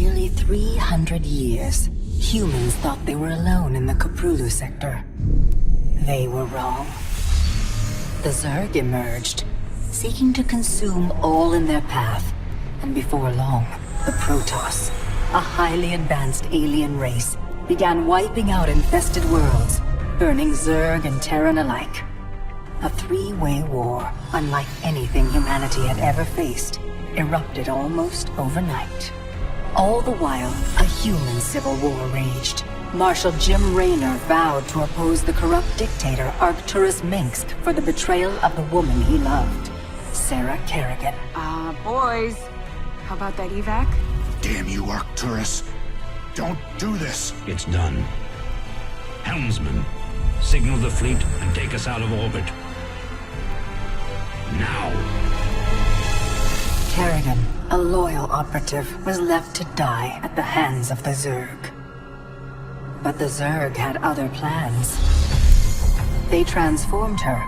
nearly 300 years, humans thought they were alone in the Koprulu sector. They were wrong. The Zerg emerged, seeking to consume all in their path, and before long, the Protoss, a highly advanced alien race, began wiping out infested worlds, burning Zerg and Terran alike. A three-way war, unlike anything humanity had ever faced, erupted almost overnight. All the while, a human civil war raged. Marshal Jim Raynor vowed to oppose the corrupt dictator Arcturus Minsk for the betrayal of the woman he loved, Sarah Kerrigan. Boys, how about that evac? Damn you, Arcturus. Don't do this. It's done. Helmsman, signal the fleet and take us out of orbit. Now. Kerrigan, a loyal operative, was left to die at the hands of the Zerg. But the Zerg had other plans. They transformed her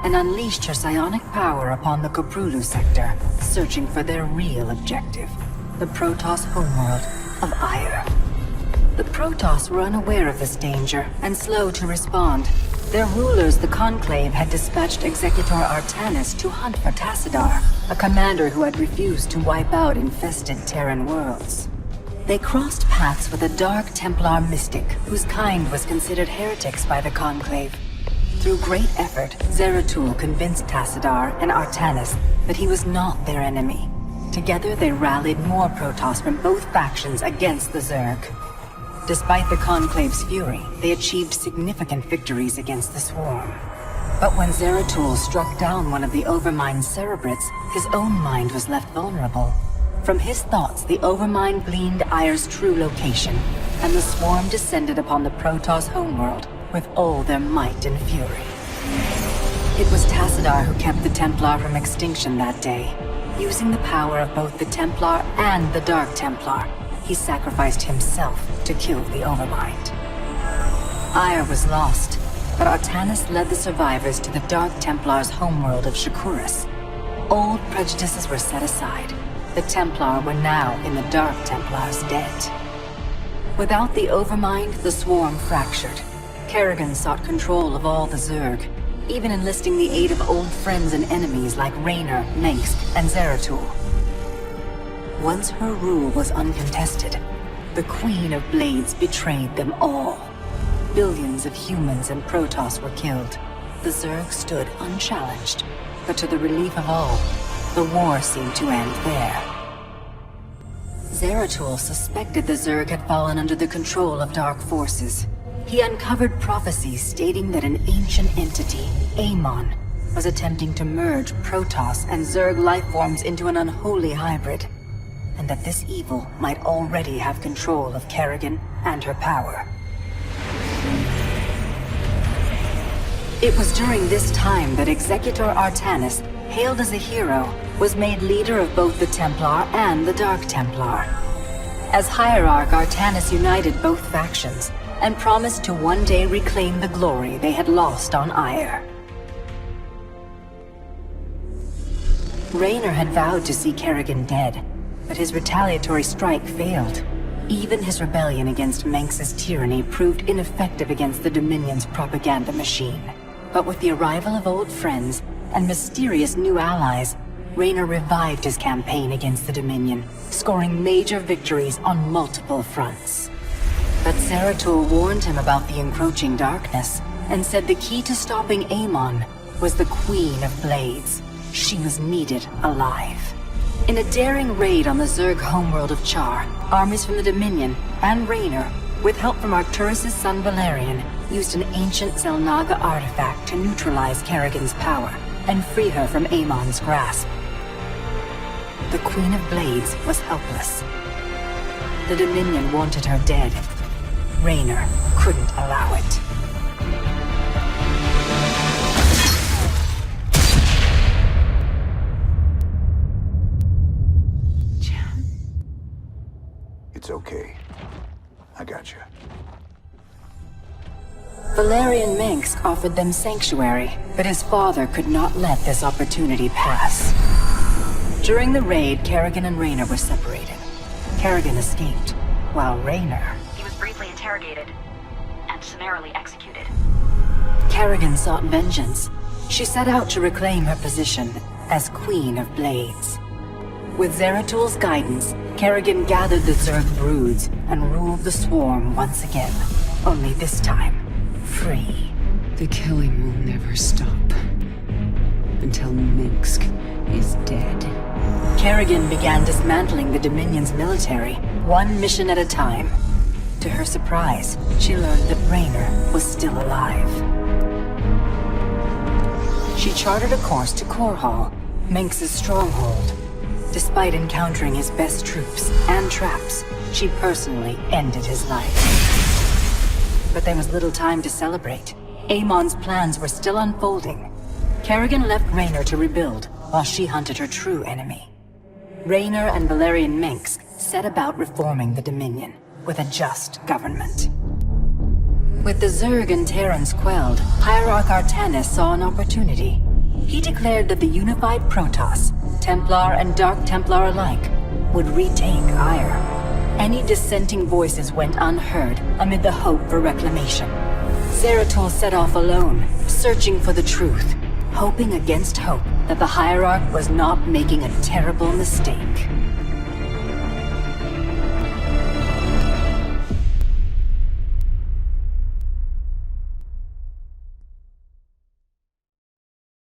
and unleashed her psionic power upon the Koprulu sector, searching for their real objective, the Protoss homeworld of Ire. The Protoss were unaware of this danger and slow to respond. Their rulers, the Conclave, had dispatched Executor Artanis to hunt for Tassadar, a commander who had refused to wipe out infested Terran worlds. They crossed paths with a Dark Templar mystic, whose kind was considered heretics by the Conclave. Through great effort, Zeratul convinced Tassadar and Artanis that he was not their enemy. Together they rallied more Protoss from both factions against the Zerg. Despite the Conclave's fury, they achieved significant victories against the Swarm. But when Zeratul struck down one of the Overmind Cerebrates, his own mind was left vulnerable. From his thoughts, the Overmind gleaned Ire's true location, and the Swarm descended upon the Protoss homeworld with all their might and fury. It was Tassadar who kept the Templar from extinction that day. Using the power of both the Templar and the Dark Templar, he sacrificed himself to kill the Overmind. Ire was lost, but Artanis led the survivors to the Dark Templar's homeworld of Shakuras. Old prejudices were set aside. The Templar were now in the Dark Templar's debt. Without the Overmind, the Swarm fractured. Kerrigan sought control of all the Zerg, even enlisting the aid of old friends and enemies like Raynor, Minsk, and Zeratul. Once her rule was uncontested, the Queen of Blades betrayed them all. Billions of humans and Protoss were killed. The Zerg stood unchallenged, but to the relief of all, the war seemed to end there. Zeratul suspected the Zerg had fallen under the control of dark forces. He uncovered prophecies stating that an ancient entity, Amon, was attempting to merge Protoss and Zerg lifeforms into an unholy hybrid, and that this evil might already have control of Kerrigan and her power. It was during this time that Executor Artanis, hailed as a hero, was made leader of both the Templar and the Dark Templar. As Hierarch, Artanis united both factions, and promised to one day reclaim the glory they had lost on Ire. Raynor had vowed to see Kerrigan dead, but his retaliatory strike failed. Even his rebellion against Manx's tyranny proved ineffective against the Dominion's propaganda machine. But with the arrival of old friends and mysterious new allies, Raynor revived his campaign against the Dominion, scoring major victories on multiple fronts. But Zeratul warned him about the encroaching darkness, and said the key to stopping Amon was the Queen of Blades. She was needed alive. In a daring raid on the Zerg homeworld of Char, armies from the Dominion and Raynor, with help from Arcturus' son Valerian, used an ancient Zelnaga artifact to neutralize Kerrigan's power and free her from Amon's grasp. The Queen of Blades was helpless. The Dominion wanted her dead. Raynor couldn't allow it. It's okay. I got you. Valerian Minsk offered them sanctuary, but his father could not let this opportunity pass. During the raid, Kerrigan and Raynor were separated. Kerrigan escaped, while Raynor... He was briefly interrogated and summarily executed. Kerrigan sought vengeance. She set out to reclaim her position as Queen of Blades. With Zeratul's guidance, Kerrigan gathered the Zerg broods and ruled the Swarm once again. Only this time, free. The killing will never stop. Until Minsk is dead. Kerrigan began dismantling the Dominion's military, one mission at a time. To her surprise, she learned that Raynor was still alive. She charted a course to Korhal, Minsk's stronghold. Despite encountering his best troops and traps, she personally ended his life. But there was little time to celebrate. Amon's plans were still unfolding. Kerrigan left Raynor to rebuild, while she hunted her true enemy. Raynor and Valerian Minsk set about reforming the Dominion, with a just government. With the Zerg and Terrans quelled, Hierarch Artanis saw an opportunity. He declared that the unified Protoss, Templar and Dark Templar alike, would retake Ire. Any dissenting voices went unheard amid the hope for reclamation. Zeratul set off alone, searching for the truth, hoping against hope that the Hierarch was not making a terrible mistake.